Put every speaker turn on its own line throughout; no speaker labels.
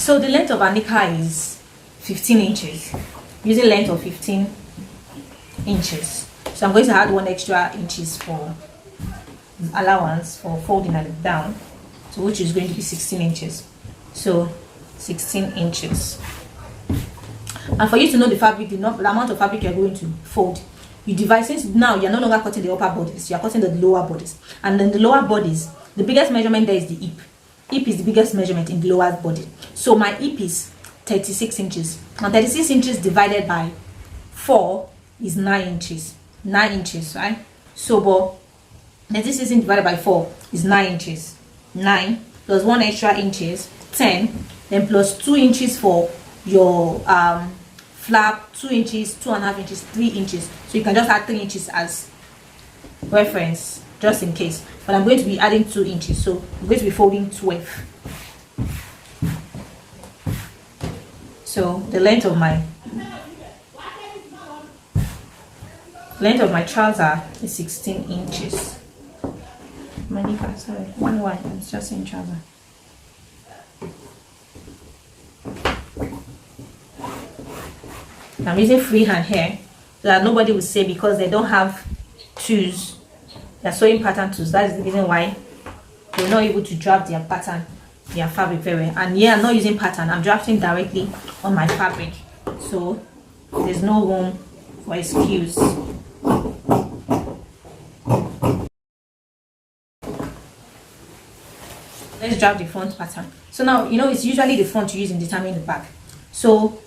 So the length of our knicker is 15 inches, using length of 15 inches. So I'm going to add 1 extra inches for allowance for folding it down, so which is going to be 16 inches. So 16 inches. And for you to know the fabric, the amount of fabric you're going to fold, you divide. Since now you're no longer cutting the upper bodies, you're cutting the lower bodies. And then the lower bodies, the biggest measurement there is the hip. Hip is the biggest measurement in the lower body. So my hip is 36 inches. And 36 inches divided by 4 is 9 inches. 9 inches, right? So, but 36 divided by 4 is 9 inches. 9 plus 1 extra inches, 10. Then plus 2 inches for your flap, 2 inches, 2.5 inches, 3 inches. So you can just add 3 inches as reference, just in case. But I'm going to be adding 2 inches, so I'm going to be folding 12. So the length of my trouser is 16 inches. My knicker, sorry, why? It's just in trouser. I'm using freehand here so that nobody will say because they don't have tools, they're sewing pattern tools. That is the reason why they're not able to draft their pattern, their fabric very well. And yeah, I'm not using pattern, I'm drafting directly on my fabric, so there's no room for excuse. Let's draft the front pattern. So now, you know, it's usually the front you use in determining the back. So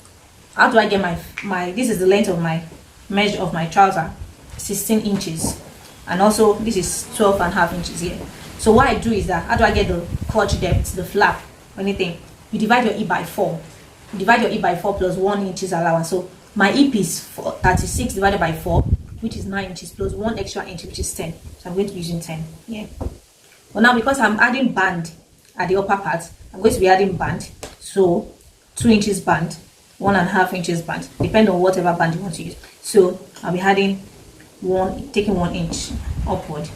how do I get my this is the length of my measure of my trouser, 16 inches, and also this is 12.5 inches here. So what I do is that, how do I get the crotch depth, the flap, or anything? You divide your hip by 4. You divide your hip by 4 plus 1 inches allowance. So my hip is 36 divided by 4, which is 9 inches, plus 1 extra inch, which is 10. So I'm going to be using 10. Yeah. But now because I'm adding band at the upper part, I'm going to be adding band. So 2 inches band, 1.5 inches band, depend on whatever band you want to use. So I'll be adding taking 1 inch upward.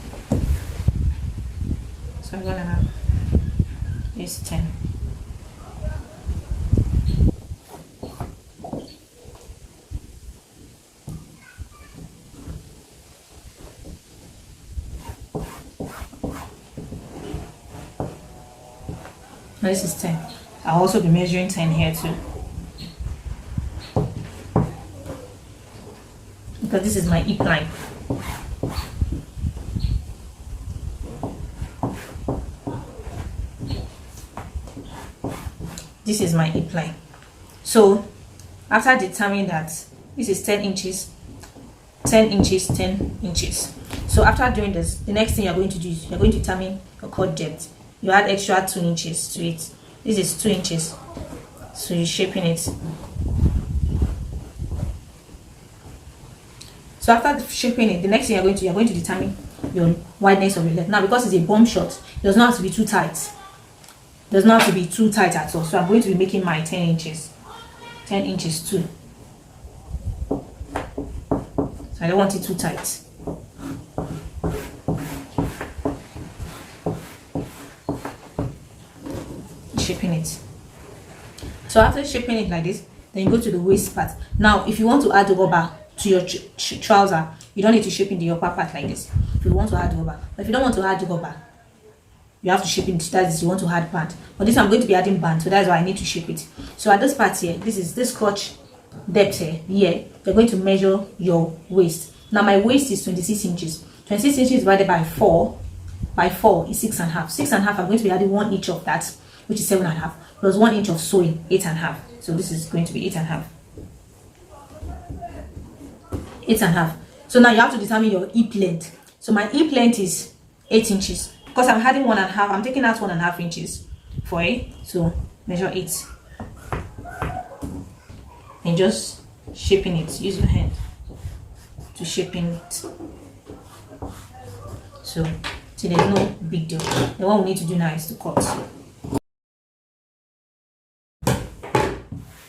So I'm gonna have this 10. Now this is 10. I'll also be measuring 10 here too, because this is my hip line. This is my hip line. So after determining that this is 10 inches, 10 inches, 10 inches. So after doing this, the next thing you're going to do is you're going to determine your cut depth. You add extra 2 inches to it. This is 2 inches. So you're shaping it. So after shaping it, the next thing you're going to determine your wideness of your leg. Now because it's a bomb shot, it does not have to be too tight. It does not have to be too tight at all. So I'm going to be making my 10 inches. 10 inches too. So I don't want it too tight. Shaping it. So after shaping it like this, then you go to the waist part. Now if you want to add rubber to your trouser, you don't need to shape in the upper part like this. If you want to add rubber, but if you don't want to add rubber, you have to shape it. That is, you want to add band. But this I'm going to be adding band, so that's why I need to shape it. So at this part here, this is this crotch depth here. You're going to measure your waist. Now my waist is 26 inches. 26 inches divided by 4 is 6.5. 6.5. I'm going to be adding 1 inch of that, which is 7.5, plus 1 inch of sewing, 8.5. So this is going to be 8.5. 8.5. So now you have to determine your hip length. So my hip length is 8 inches. Because I'm adding 1.5, I'm taking out 1.5 inches for it. So measure 8. And just shaping it. Use your hand to shaping it. So there's no big deal. The one we need to do now is to cut.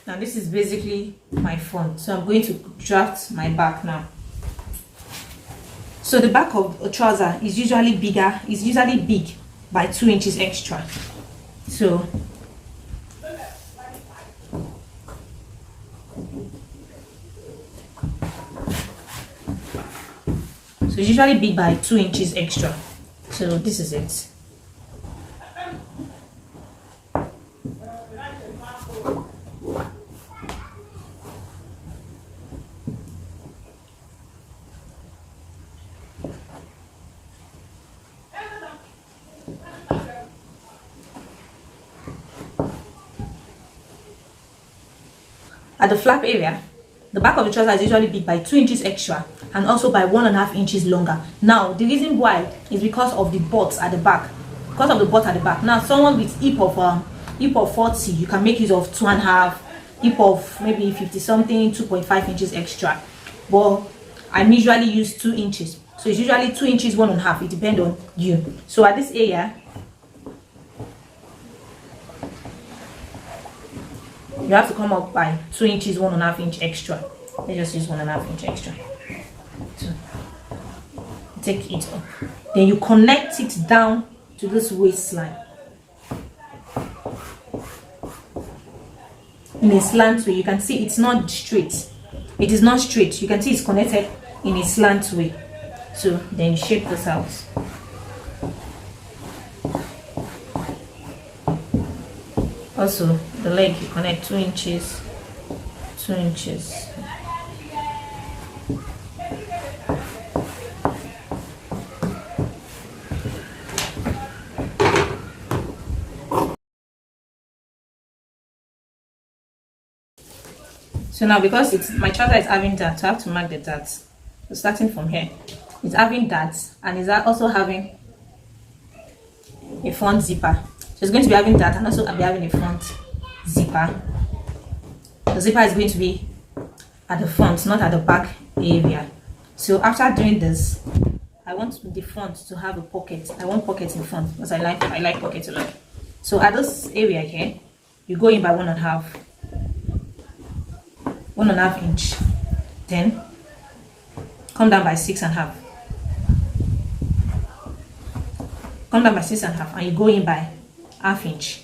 Now this is basically my front. So I'm going to draft my back now. So the back of a trouser is usually bigger, is usually big by 2 inches extra. So So it's usually big by 2 inches extra. So this is it. At the flap area, the back of the trouser is usually big by 2 inches extra and also by 1.5 inches longer. Now, the reason why is because of the butts at the back. Because of the butt at the back. Now, someone with hip of 40, you can make use of 2.5, hip of maybe 50 something, 2.5 inches extra. But I usually use 2 inches. So it's usually 2 inches, 1.5. It depends on you. So at this area, you have to come up by 2 inches, 1.5 inch extra. Let's just use 1.5 inch extra. So take it up. Then you connect it down to this waistline in a slant way. You can see it's not straight. It is not straight. You can see it's connected in a slant way. So then you shape this out. Also, the leg, you connect 2 inches, 2 inches. So now, because my trouser is having that, so I have to mark the darts. So starting from here, it's having darts and it's also having a front zipper. So it's going to be having that and also I'll be having a front zipper. The zipper is going to be at the front, not at the back area. So after doing this, I want the front to have a pocket. I want pockets in front because I like pockets a lot. So at this area here, you go in by 1.5 inch. Then come down by 6.5. Come down by 6.5 and you go in by ½ inch,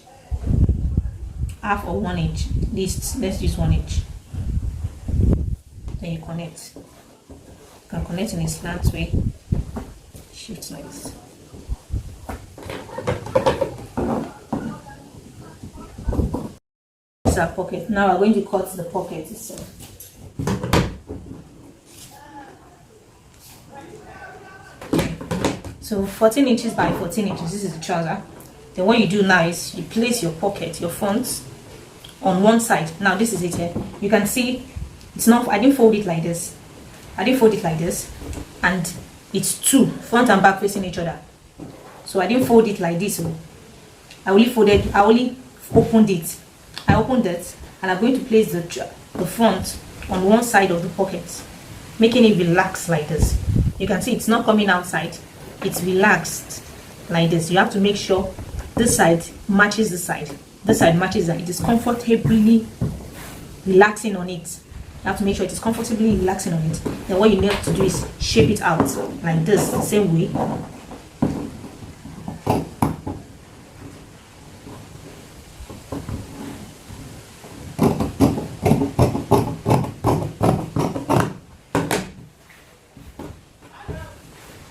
half or 1 inch. Let's use 1 inch. Then you connect. You can connect in a slant way. Shift like this. This is our pocket. Now we're going to cut the pocket itself. So 14 inches by 14 inches. This is the trouser. Then what you do now is you place your pocket, your front, on one side. Now this is it here. You can see it's not, I didn't fold it like this. And it's two, front and back facing each other. So I didn't fold it like this. So I only opened it. I opened it and I'm going to place the front on one side of the pocket, making it relaxed like this. You can see it's not coming outside. It's relaxed like this. You have to make sure this side matches this side. This side matches that. It is comfortably relaxing on it. You have to make sure it is comfortably relaxing on it. Then what you need to do is shape it out like this, the same way.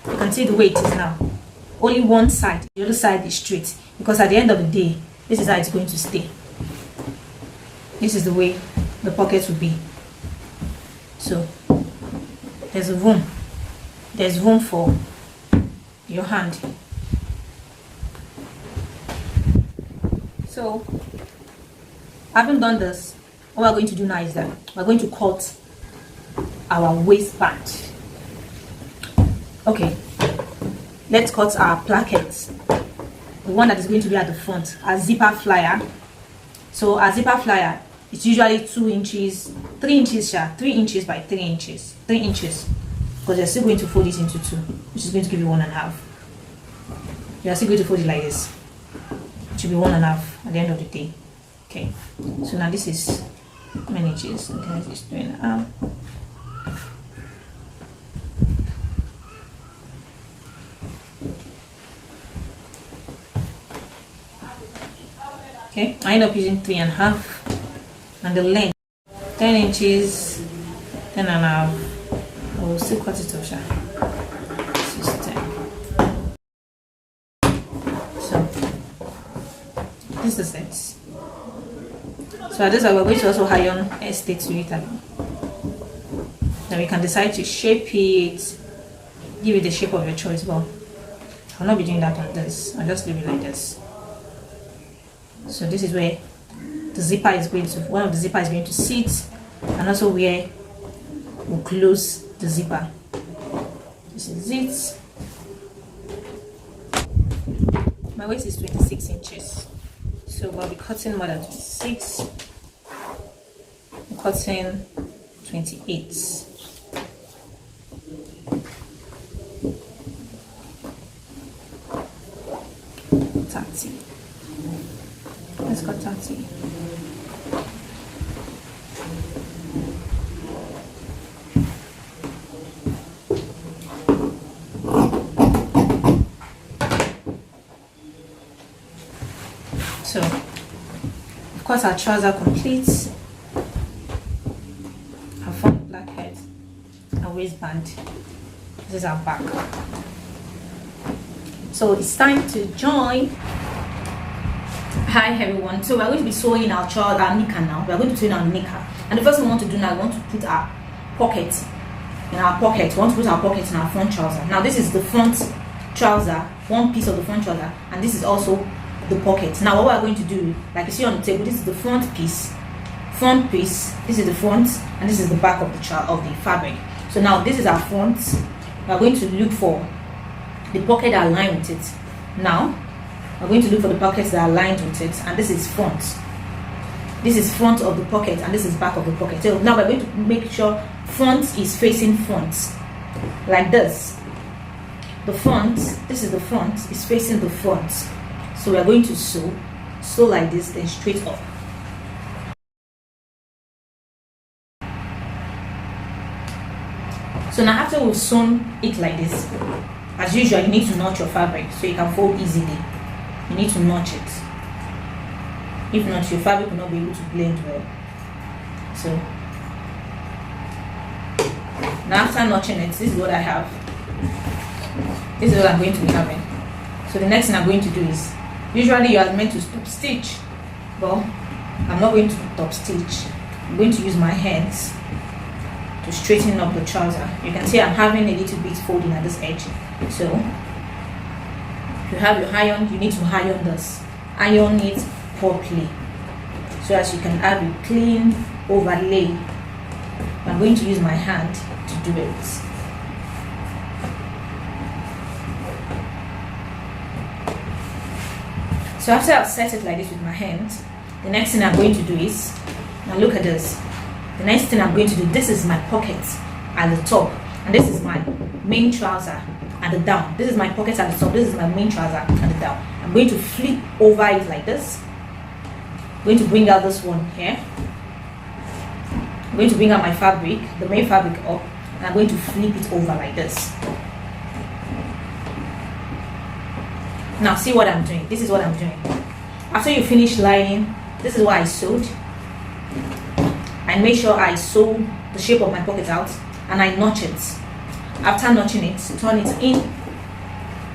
You can see the way it is now. Only one side, the other side is straight, because at the end of the day, this is how it's going to stay. This is the way the pocket will be. So there's room for your hand. So having done this, what we're going to do now is that we're going to cut our waistband. Okay, let's cut our plackets, the one that is going to be at the front, our zipper flyer. So our zipper flyer, it's usually 2 inches, 3 inches, 3 inches by 3 inches, 3 inches, because you're still going to fold it into two, which is going to give you 1.5. You're still going to fold it like this. It should be 1.5 at the end of the day. Okay, so now this is how many inches? Okay, it's 3.5. Okay, I end up using 3.5, and the length 10 inches, 10.5. I will still cut it off. this is it. So at this we're going to also iron a stitch to it. Then we can decide to shape it, give it the shape of your choice. Well, I'll not be doing that on this. I'll just leave it like this. So this is where the zipper is going to, one of the zipper is going to sit, and also where we'll close the zipper. This is it. My waist is 26 inches, so I'll be cutting more than 26. I'm cutting 28. 30. Let's cut 30. So, of course, our trouser complete. Our front black head, our waistband. This is our back. So it's time to join. Hi everyone. So we're going to be sewing our knicker now. We're going to sew in our knicker. And the first thing we want to do now, we want to put our pocket in our pocket. We want to put our pocket in our front trouser. Now this is the front trouser, one piece of the front trouser, and this is also the pocket. Now what we're going to do, like you see on the table, this is the front piece, this is the front, and this is the back of the fabric. So now this is our front. We're going to look for the pocket that align with it. Now we're going to look for the pockets that are aligned with it, and this is front. This is front of the pocket, and this is back of the pocket. So now we're going to make sure front is facing front, like this. The front, this is the front, is facing the front. So we are going to sew like this, then straight up. So now after we've sewn it like this, as usual, you need to notch your fabric so you can fold easily. You need to notch it. If not, your fabric will not be able to blend well. So now after notching it, this is what I have. This is what I'm going to be having. So the next thing I'm going to do is, usually you are meant to top stitch, but I'm not going to top stitch. I'm going to use my hands to straighten up the trouser. You can see I'm having a little bit folding at this edge. So if you have your iron, you need to iron this. Iron it properly so as you can have a clean overlay. I'm going to use my hand to do it. So after I've set it like this with my hands, the next thing I'm going to do is, now look at this. The next thing I'm going to do, this is my pocket at the top, and this is my main trouser at the down. This is my pocket at the top, this is my main trouser at the down. I'm going to flip over it like this. I'm going to bring out this one here. I'm going to bring out my fabric, the main fabric up, and I'm going to flip it over like this. Now see what I'm doing. This is what I'm doing. After you finish lining, this is what I sewed. I make sure I sew the shape of my pocket out, and I notch it. After notching it, turn it in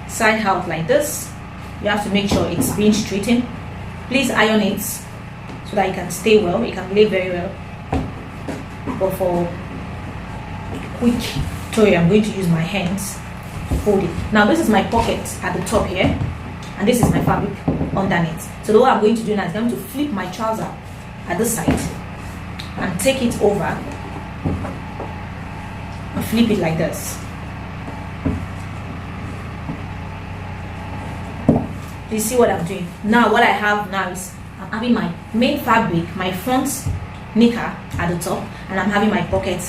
side out like this. You have to make sure it's being straightened. Please iron it so that it can stay well, it can lay very well. But for quick tutorial, I'm going to use my hands to fold it. Now this is my pocket at the top here, and this is my fabric underneath. So what I'm going to do now is I'm going to flip my trouser at this side and take it over and flip it like this. You see what I'm doing? Now what I have now is I'm having my main fabric, my front knicker at the top, and I'm having my pocket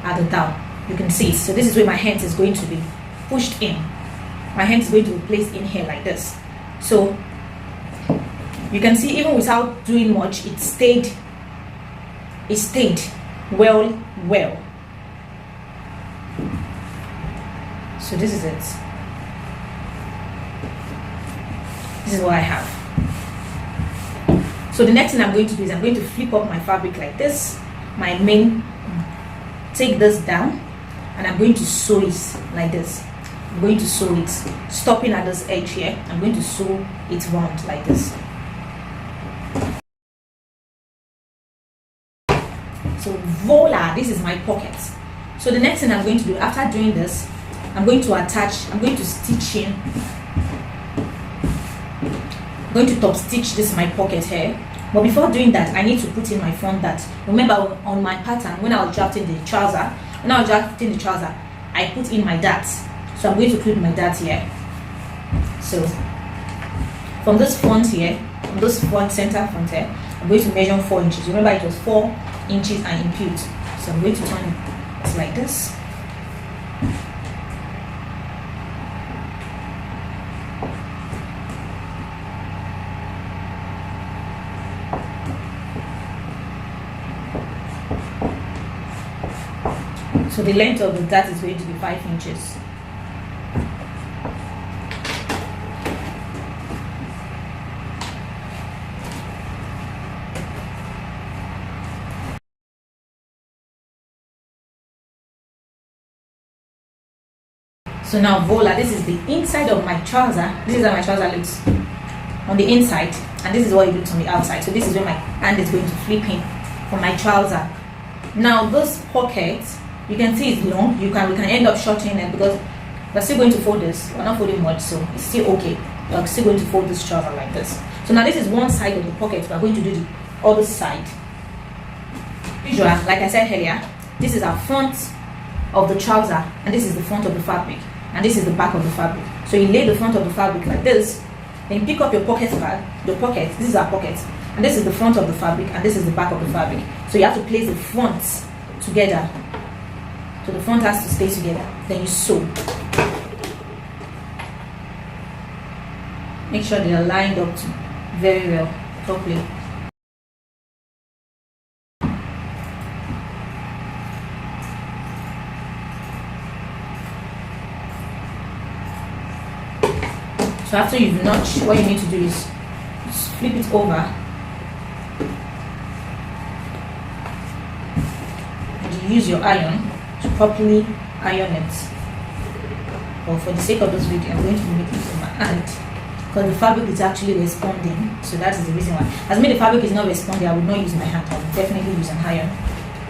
at the down. You can see it. So this is where my hand is going to be pushed in. My hand is going to be placed in here like this. So you can see even without doing much, it stayed well. So this is it. This is what I have. So the next thing I'm going to do is I'm going to flip up my fabric like this. My main, take this down, and I'm going to sew it like this. I'm going to sew it, stopping at this edge here. I'm going to sew it round like this. voila, this is my pocket. So the next thing I'm going to do after doing this, I'm going to stitch in. I'm going to top stitch this my pocket here. But before doing that, I need to put in my front dart. Remember on my pattern, when I was drafting the trouser, I put in my dart. So I'm going to clip my dart here. So from this front here, from this center front here, I'm going to measure 4 inches. Remember it was 4 inches and impute. So I'm going to turn it like this. So the length of the dart is going to be 5 inches. So now voila, this is the inside of my trouser. This is how my trouser looks on the inside, and this is what it looks on the outside. So this is where my hand is going to flip in for my trouser. Now this pocket, you can see it's long. We can end up shortening it because we're still going to fold this. We're not folding much, so it's still okay. We're still going to fold this trouser like this. So now this is one side of the pocket. We're going to do the other side. Usually, like I said earlier, this is our front of the trouser, and this is the front of the fabric, and this is the back of the fabric. So you lay the front of the fabric like this, then you pick up your pocket pad, this is our pocket, and this is the front of the fabric, and this is the back of the fabric. So you have to place the fronts together. So the front has to stay together. Then you sew. Make sure they are lined up very well, properly. So after you've notched, what you need to do is just flip it over and you use your iron to properly iron it. But for the sake of this video, I'm going to make it with my hand because the fabric is actually responding. So that is the reason why. As the fabric is not responding, I would not use my hand. I would definitely use an iron.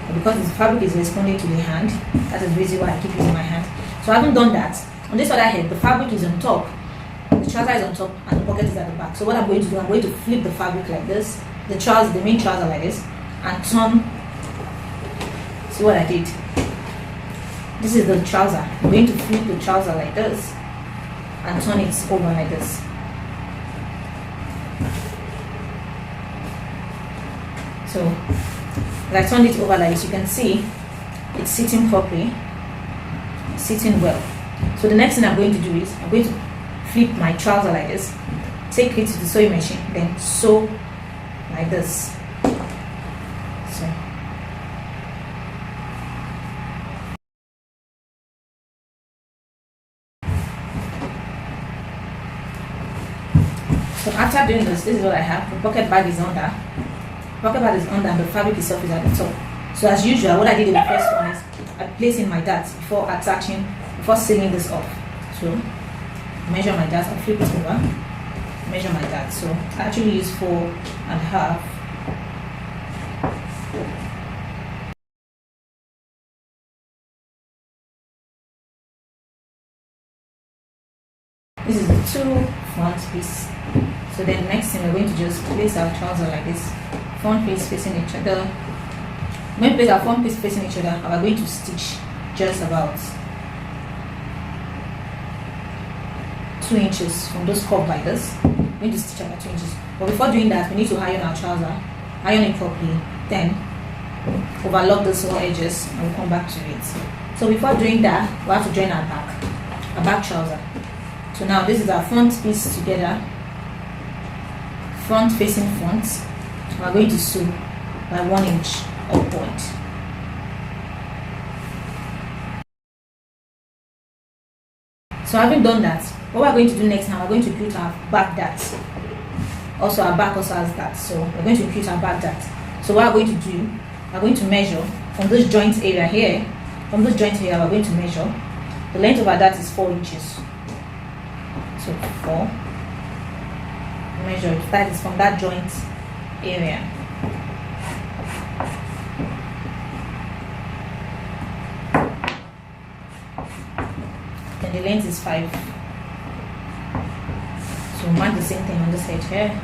But because the fabric is responding to the hand, that is the reason why I keep using my hand. So I haven't done that. On this other head, the fabric is on top. The trouser is on top and the pocket is at the back. So what I'm going to do, I'm going to flip the fabric like this, the main trouser like this, and turn. See what I did? This is the trouser. I'm going to flip the trouser like this and turn it over like this. So as I turned it over like this, you can see it's sitting properly, it's sitting well. So the next thing I'm going to do is I'm going to flip my trouser like this, take it to the sewing machine, then sew like this. So after doing this is what I have. The pocket bag is under. Pocket bag is under and the fabric itself is at the top. So as usual, what I did in the first one is I placed in my dart before sealing this off. So measure my dart, I flip it over, measure my dart. So I actually use 4.5. This is the 2 front piece. So then next thing we're going to just place our trouser like this, front piece facing each other. When we place our front piece facing each other, we're going to stitch just about 2 inches from those curves like this. We're going to stitch about 2 inches. But before doing that, we need to iron our trouser, iron it properly, then overlock the small edges and we'll come back to it. So before doing that, we have to join our back trouser. So now this is our front piece together, front facing front. We're going to sew by 1 inch upward. So having done that, what we're going to do next now, we're going to put our back dart. Also our back also has that, so we're going to put our back dart. So what we're going to do, we're going to measure from this joint area here. From this joint area, we're going to measure. The length of our dart is 4 inches. So 4. Measure it. That is from that joint area. then the length is 5. So mark the same thing on this side here.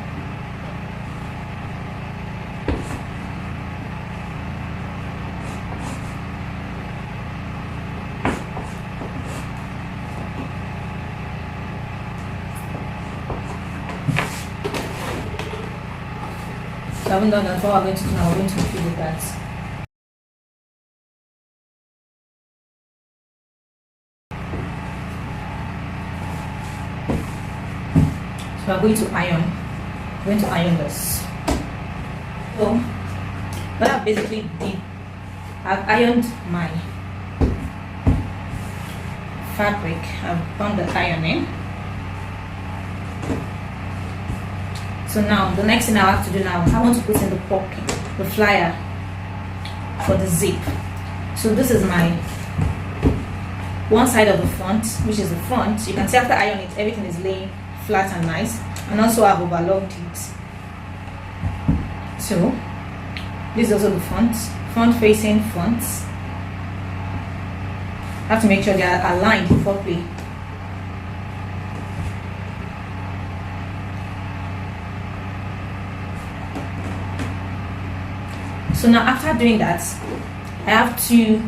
So I haven't done that. What we're going to do now, we're going to repeat with that. So I'm going to iron. I'm going to iron this. So what I basically did, I've ironed my fabric. I've done the ironing. So now the next thing I have to do now, I want to put in the pocket, the flyer for the zip. So this is my one side of the front, which is the front. You can see after ironing it, everything is laying flat and nice, and also I've overlocked it. So this is also the front facing front. I have to make sure they are aligned properly. So now after doing that, I have two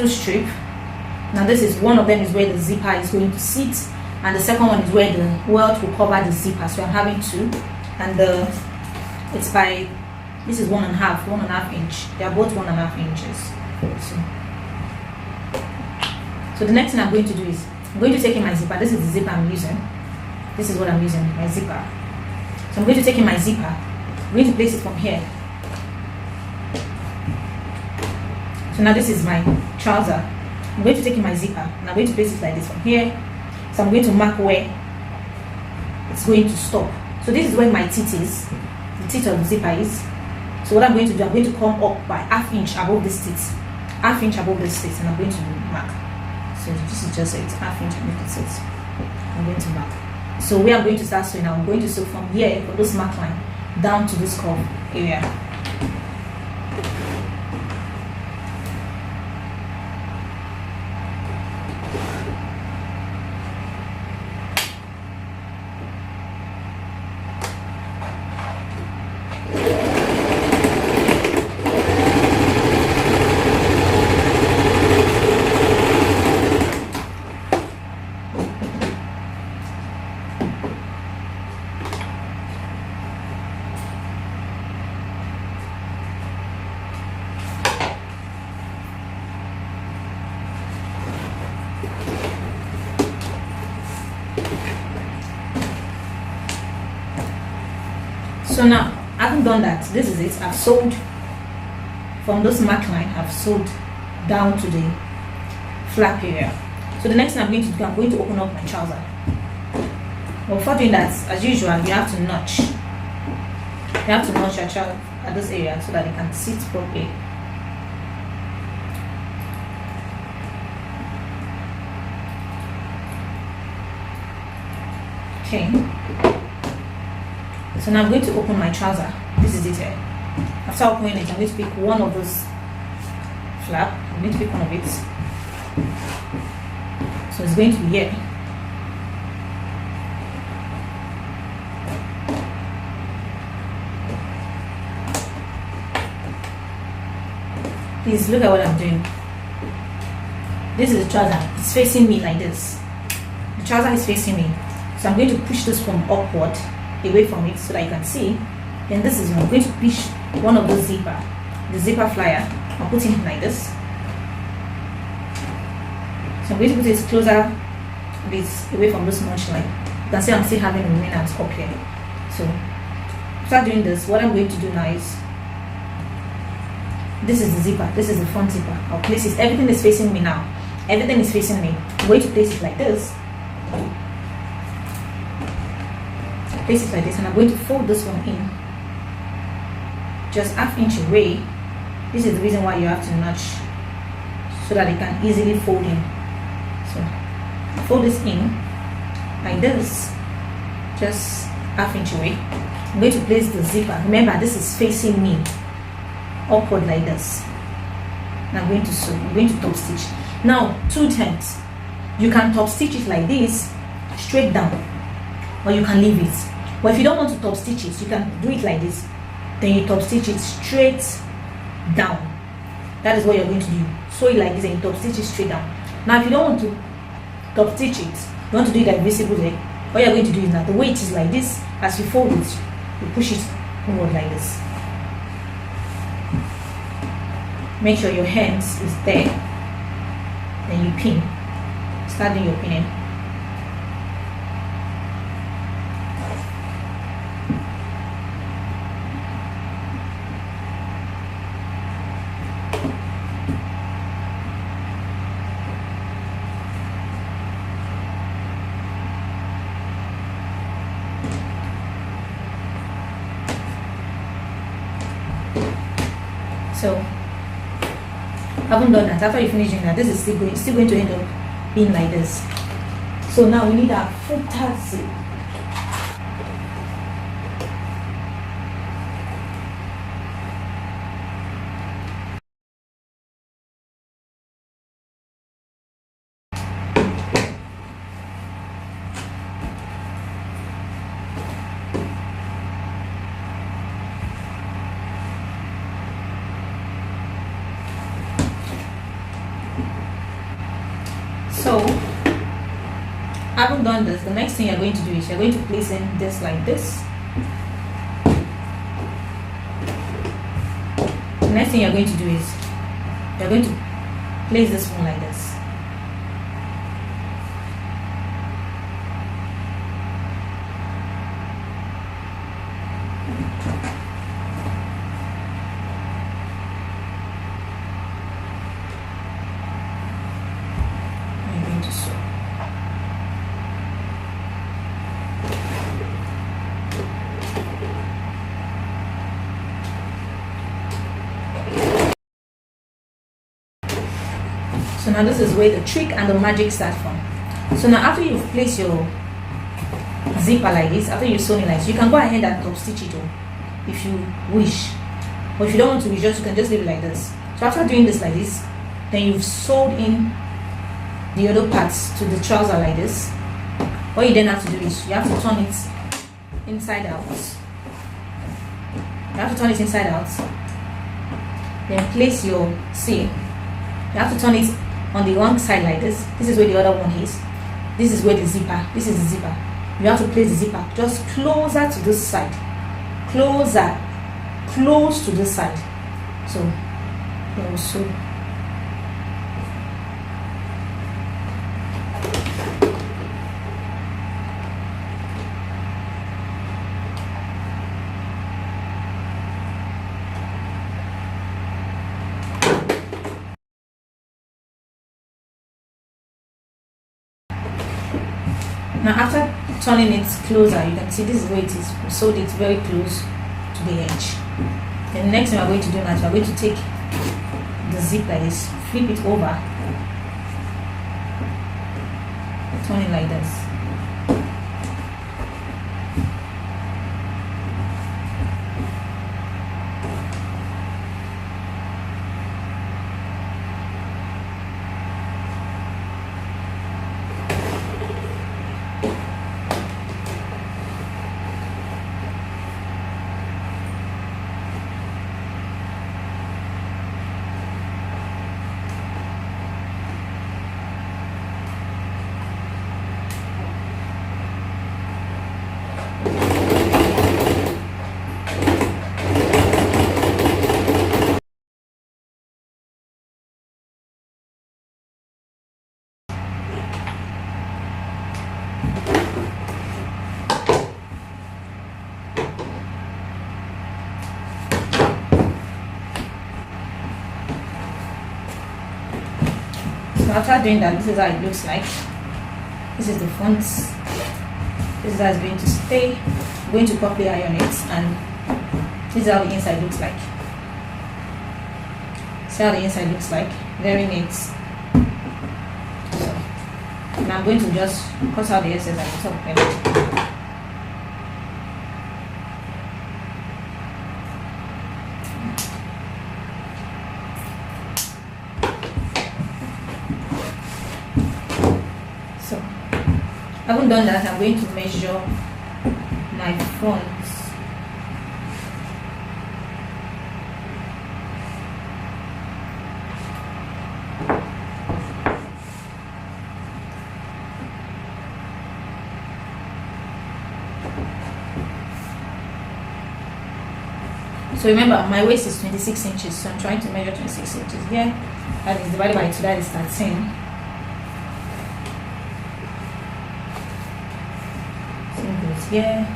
strip. Now this is one of them is where the zipper is going to sit, and the second one is where the welt will cover the zipper. So I'm having two, and it's by, this is 1.5 inch. They are both 1.5 inches. So the next thing I'm going to do is I'm going to take in my zipper. This is the zipper I'm using. This is what I'm using, my zipper. So I'm going to take in my zipper. I'm going to place it from here. So now this is my trouser. I'm going to take in my zipper and I'm going to place it like this from here. So I'm going to mark where it's going to stop. So this is where my teeth is, the teeth of the zipper is. So what I'm going to do, I'm going to come up by 1/2 inch above this teeth, 1/2 inch above this teeth, and I'm going to mark. So this is just it, 1/2 inch above the teeth. I'm going to mark. So where I'm going to start sewing now, I'm going to sew from here, from this mark line, down to this curve area. So now, having done that, this is it. I've sewed from this mark line, I've sewed down to the flap area. So the next thing I'm going to do, I'm going to open up my trouser. But before doing that, as usual, you have to notch. You have to notch your trouser at this area so that it can sit properly. Okay. So now I'm going to open my trouser. This is it here. After opening it, I'm going to pick one of those flap. I'm going to pick one of it. So it's going to be here. Please look at what I'm doing. This is the trouser. It's facing me like this. The trouser is facing me. So I'm going to push this from upward, away from it so that you can see. Then this is, I'm going to push one of the zipper flyer. I'm putting it like this. So I'm going to put it closer a bit away from this notch line. You can see I'm still having remnants up here. So after doing this, what I'm going to do now is, this is the zipper, this is the front zipper. I'll place it, everything is facing me now. Everything is facing me. I'm going to place it like this. Place it like this, and I'm going to fold this one in just 1/2 inch away. This is the reason why you have to notch, so that it can easily fold in. So fold this in like this, just 1/2 inch away. I'm going to place the zipper. Remember, this is facing me upward like this. and I'm going to sew. I'm going to top stitch. Now 2 turns. You can top stitch it like this, straight down, or you can leave it. But if you don't want to top stitch it, you can do it like this. Then you top stitch it straight down. That is what you're going to do. Sew it like this and you top stitch it straight down. Now if you don't want to top stitch it, you want to do it like visible there, what you're going to do is now the way it is like this, as you fold it, you push it forward like this. Make sure your hands is there. Then you pin. Start doing your pinning. So I haven't done that. After you finish doing that, this is still going to end up being like this. So now we need our footer zip. So I haven't done this. The next thing you're going to do is you're going to place in this like this. The next thing you're going to do is you're going to place this one like this. So now this is where the trick and the magic start from. So now after you've placed your zipper like this, after you've sewn it like this, you can go ahead and top stitch it if you wish. But if you don't want to, you can just leave it like this. So after doing this like this, then you've sewed in the other parts to the trouser like this. What you then have to do is you have to turn it inside out. You have to turn it inside out. Then place your seam. You have to turn it on the one side like this. This is where the other one is. This is where the zipper. This is the zipper. You have to place the zipper just closer to this side. Closer. Close to this side. So you will sew. Now after turning it closer, you can see this is where it is. We sewed it very close to the edge. The next thing we're going to do now is we're going to take the zip like this, flip it over, turn it like this. So after doing that, this is how it looks like. This is the front. This is how it's going to stay. I'm going to properly iron it, and this is how the inside looks like. See how the inside looks like? Very neat. So, and I'm going to just cut out the excess at the top of it. haven't done that, I'm going to measure my front. So remember, my waist is 26 inches, so I'm trying to measure 26 inches here. That is divided by 2, that is 13. Same goes here.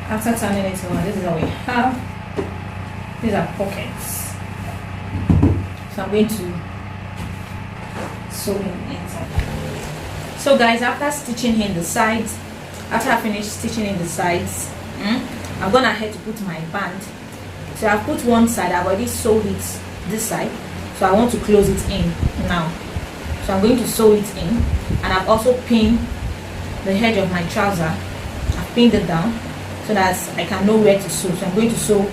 After turning it over, this is what we have. These are pockets. So I'm going to sew in inside. So guys, after stitching in the sides, after I finish stitching in the sides, I'm gonna head to put my band. So I've put one side, I've already sewed it this side, so I want to close it in now. So I'm going to sew it in, and I've also pinned the edge of my trouser. I've pinned it down so that I can know where to sew. So I'm going to sew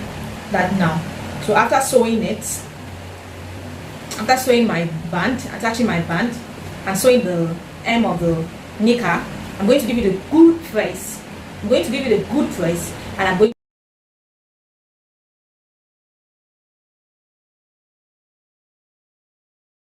that now. So after sewing it, after sewing my band, attaching my band and sewing the hem of the knicker, I'm going to give it a good press. I'm going to give it a good press, and I'm going